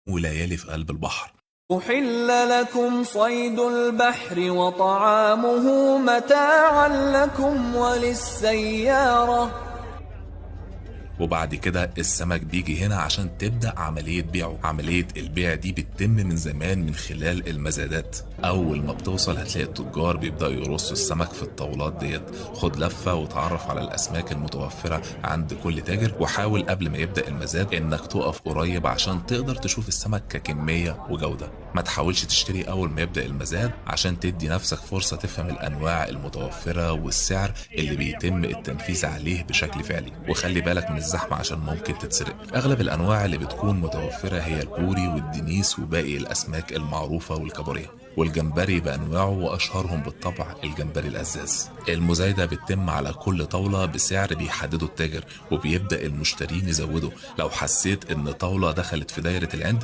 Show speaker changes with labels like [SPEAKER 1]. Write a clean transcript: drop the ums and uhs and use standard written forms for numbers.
[SPEAKER 1] وليالي في قلب البحر.
[SPEAKER 2] أحل لكم صيد البحر وطعامه متاعا لكم وللسيارة.
[SPEAKER 1] وبعد كده السمك بيجي هنا عشان تبدأ عملية بيعه. عملية البيع دي بتتم من زمان من خلال المزادات. أول ما بتوصل هتلاقي التجار بيبدأوا يرصوا السمك في الطاولات ديت. خد لفة وتعرف على الأسماك المتوفرة عند كل تاجر، وحاول قبل ما يبدأ المزاد إنك تقف قريب عشان تقدر تشوف السمك ككمية وجودة. ما تحاولش تشتري أول ما يبدأ المزاد عشان تدي نفسك فرصة تفهم الأنواع المتوفرة والسعر اللي بيتم التنفيذ عليه بشكل فعلي. وخلي بالك من الزحمة عشان ممكن تتسرق. أغلب الأنواع اللي بتكون متوفرة هي البوري والدنيس وباقي الأسماك المعروفة والكابوريا، والجمبري بأنواعه وأشهرهم بالطبع الجمبري الأزاز. المزايدة بتتم على كل طاولة بسعر بيحدده التاجر، وبيبدأ المشترين يزودوا. لو حسيت إن طاولة دخلت في دايرة العند